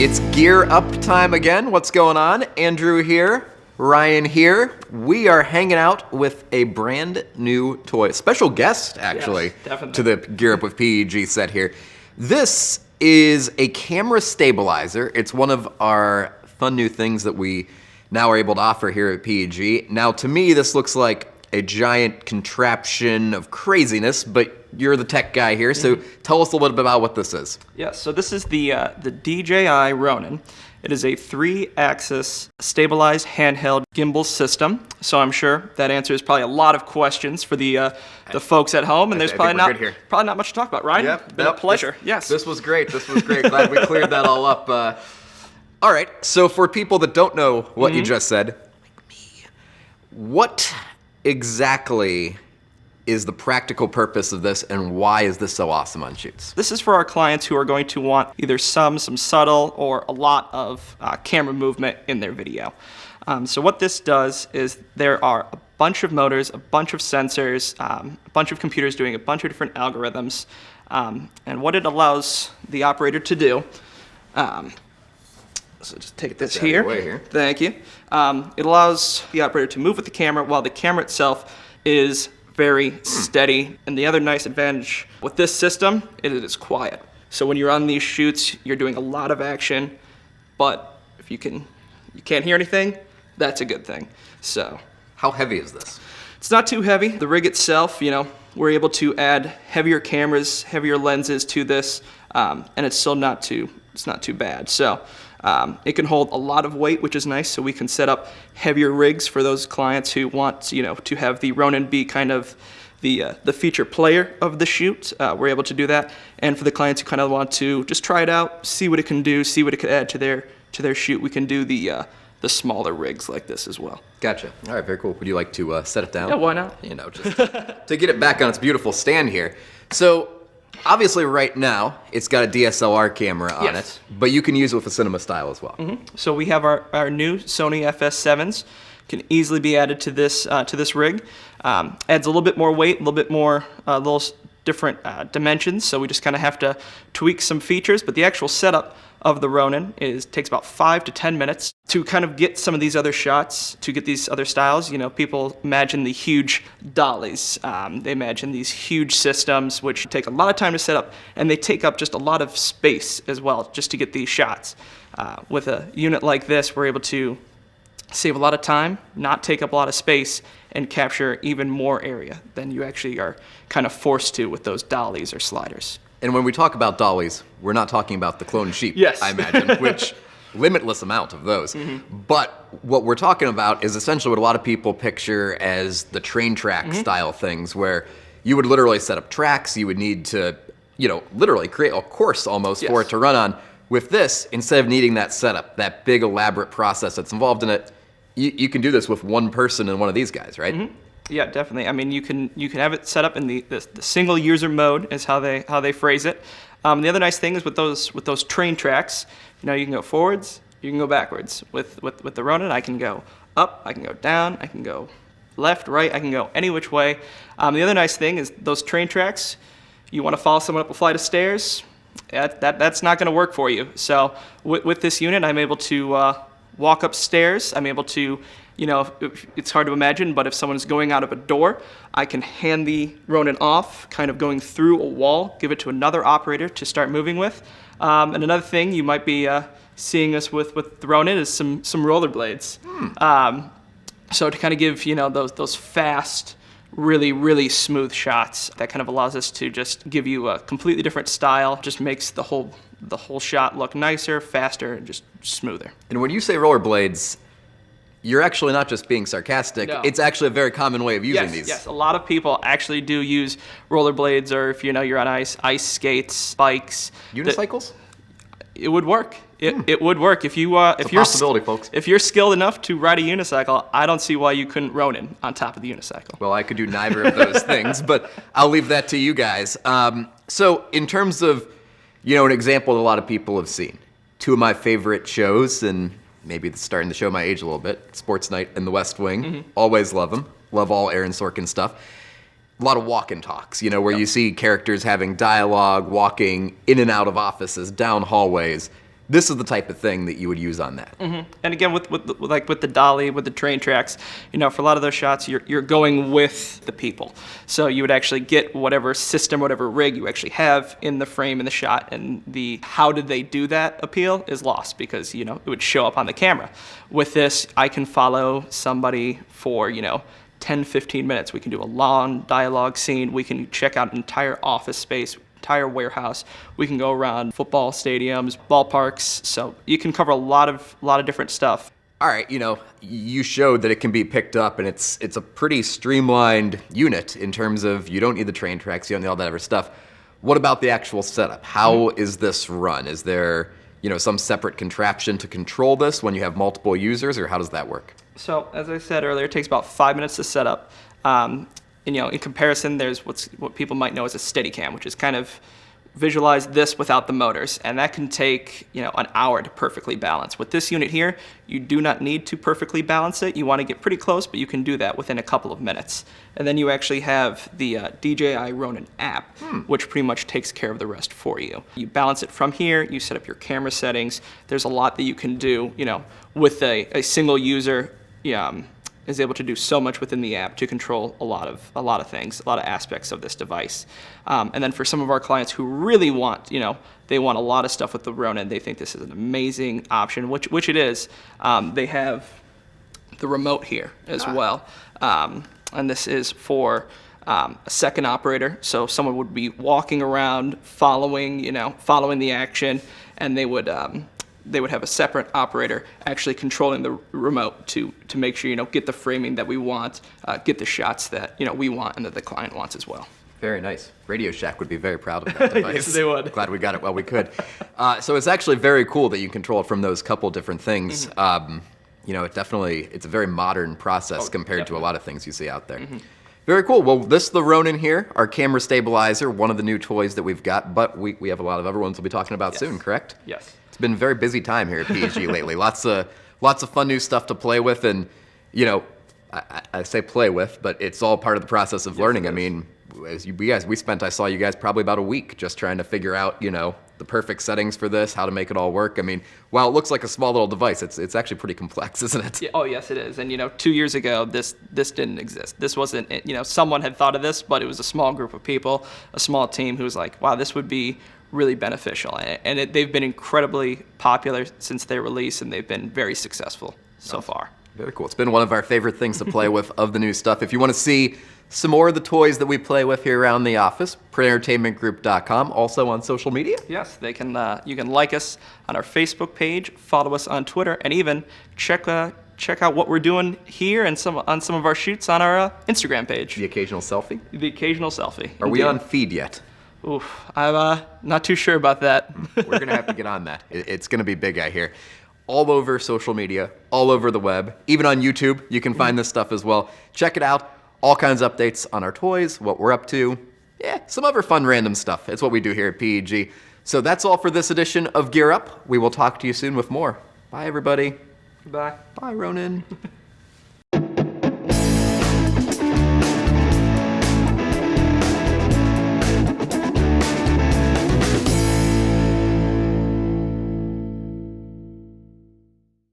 It's gear up time again. What's going on? Andrew here, Ryan here. We are hanging out with a brand new toy. Special guest, actually, yes, to the Gear Up with PEG set here. This is a camera stabilizer. It's one of our fun new things that we now are able to offer here at PEG. Now, to me, this looks like a giant contraption of craziness, but you're the tech guy here, so tell us a little bit about what this is. Yeah, so this is the DJI Ronin. It is a 3-axis stabilized handheld gimbal system. So I'm sure that answers probably a lot of questions for the folks at home, and there's probably not much to talk about. Ryan, Yep, been a pleasure. Yes. This was great. Glad we cleared that all up. All right, so for people that don't know what you just said, like me, what exactly is the practical purpose of this, and why is this so awesome on shoots? This is for our clients who are going to want either some subtle, or a lot of camera movement in their video. So what this does is there are a bunch of motors, a bunch of sensors, a bunch of computers doing a bunch of different algorithms. And what it allows the operator to do, so just take this here. Thank you. It allows the operator to move with the camera while the camera itself is very steady. And the other nice advantage with this system is it is quiet. So when you're on these shoots, you're doing a lot of action, but if you can't hear anything, that's a good thing. So how heavy is this? It's not too heavy. The rig itself, we're able to add heavier cameras, heavier lenses to this, and it's still not too bad. So it can hold a lot of weight, which is nice, so we can set up heavier rigs for those clients who want to have the Ronin be kind of the feature player of the shoot. We're able to do that. And for the clients who kind of want to just try it out, see what it can do, see what it could add to their shoot, we can do the smaller rigs like this as well. Gotcha. All right, very cool. Would you like to set it down? Yeah, why not? Just to get it back on its beautiful stand here. So obviously right now, it's got a DSLR camera on it, but you can use it with a cinema style as well. So we have our new Sony FS7s, can easily be added to this rig. Adds a little bit more weight, a little bit more, little different dimensions, so we just kind of have to tweak some features, but the actual setup of the Ronin takes about 5 to 10 minutes to kind of get some of these other shots, to get these other styles. People imagine the huge dollies. They imagine these huge systems, which take a lot of time to set up, and they take up just a lot of space as well, just to get these shots. With a unit like this, we're able to save a lot of time, not take up a lot of space, and capture even more area than you actually are kind of forced to with those dollies or sliders. And when we talk about dollies, we're not talking about the clone sheep, yes. I imagine, which limitless amount of those. But what we're talking about is essentially what a lot of people picture as the train track style things, where you would literally set up tracks, you would need to, literally create a course almost for it to run on. With this, instead of needing that setup, that big elaborate process that's involved in it, you can do this with one person and one of these guys, right? Yeah, definitely. I mean, you can have it set up in the single user mode, is how they phrase it. The other nice thing is with those train tracks, you can go forwards, you can go backwards. With the Ronin, I can go up, I can go down, I can go left, right, I can go any which way. The other nice thing is those train tracks. You want to follow someone up a flight of stairs, that's not going to work for you. So with this unit, I'm able to walk upstairs. I'm able to, it's hard to imagine, but if someone's going out of a door, I can hand the Ronin off, kind of going through a wall, give it to another operator to start moving with. And another thing you might be seeing us with the Ronin is some rollerblades. So to kind of give, those fast, really, really smooth shots, that kind of allows us to just give you a completely different style, just makes the whole shot look nicer, faster, and just smoother. And when you say rollerblades, you're actually not just being sarcastic. No. It's actually a very common way of using these. Yes, a lot of people actually do use rollerblades, or if you're on ice skates, bikes. Unicycles? It would work. It would work if you're possibility, folks. If you're skilled enough to ride a unicycle, I don't see why you couldn't Ronin on top of the unicycle. Well, I could do neither of those things, but I'll leave that to you guys. So in terms of, an example that a lot of people have seen, two of my favorite shows, and maybe it's starting to show my age a little bit, Sports Night and The West Wing. Always love them. Love all Aaron Sorkin stuff. A lot of walk and talks, where you see characters having dialogue, walking in and out of offices, down hallways. this is the type of thing that you would use on that. And again, with the dolly, with the train tracks, for a lot of those shots, you're going with the people. So you would actually get whatever system, whatever rig you actually have in the frame in the shot, and the how did they do that appeal is lost because it would show up on the camera. With this, I can follow somebody for 10, 15 minutes. We can do a long dialogue scene. We can check out an entire office space, entire warehouse. We can go around football stadiums, ballparks. So you can cover a lot of different stuff. All right, you showed that it can be picked up, and it's a pretty streamlined unit in terms of you don't need the train tracks, you don't need all that other stuff. What about the actual setup? How is this run? Is there some separate contraption to control this when you have multiple users, or how does that work? So as I said earlier, it takes about 5 minutes to set up. In comparison, there's what people might know as a Steadicam, which is kind of visualize this without the motors, and that can take an hour to perfectly balance. With this unit here, you do not need to perfectly balance it. You want to get pretty close, but you can do that within a couple of minutes. And then you actually have the DJI Ronin app, which pretty much takes care of the rest for you. You balance it from here, you set up your camera settings. There's a lot that you can do, with a single user. Is able to do so much within the app to control a lot of things, a lot of aspects of this device. And then for some of our clients who really want, they want a lot of stuff with the Ronin, they think this is an amazing option, which it is. They have the remote here as well. And this is for a second operator. So someone would be walking around following the action, and they would have a separate operator actually controlling the remote to make sure get the framing that we want, get the shots that we want and that the client wants as well. Very nice. Radio Shack would be very proud of that device. Yes, they would. Glad we got it while we could. So it's actually very cool that you control it from those couple different things. It's a very modern process compared to a lot of things you see out there. Very cool. Well, this is the Ronin here, our camera stabilizer, one of the new toys that we've got, but we have a lot of other ones we'll be talking about soon, correct? Yes. It's been a very busy time here at PEG lately. Lots of fun new stuff to play with, and I say play with, but it's all part of the process of learning. I mean, I saw you guys probably about a week just trying to figure out, the perfect settings for this, how to make it all work. I mean, while it looks like a small little device, it's actually pretty complex, isn't it? Yeah, oh yes, it is. And 2 years ago, this didn't exist. This wasn't, someone had thought of this, but it was a small group of people, a small team who was like, wow, this would be really beneficial. And they've been incredibly popular since their release, and they've been very successful so far. Very cool. It's been one of our favorite things to play with of the new stuff. If you want to see some more of the toys that we play with here around the office, PrittEntertainmentGroup.com, also on social media. Yes, they can. You can like us on our Facebook page, follow us on Twitter, and even check out what we're doing here and on some of our shoots on our Instagram page. The occasional selfie? The occasional selfie. Are we on feed yet? Oof, I'm not too sure about that. We're going to have to get on that. It's going to be big, I hear. All over social media, all over the web, even on YouTube, you can find this stuff as well. Check it out. All kinds of updates on our toys, what we're up to. Yeah, some other fun random stuff. It's what we do here at PEG. So that's all for this edition of Gear Up. We will talk to you soon with more. Bye, everybody. Bye. Bye, Ronin.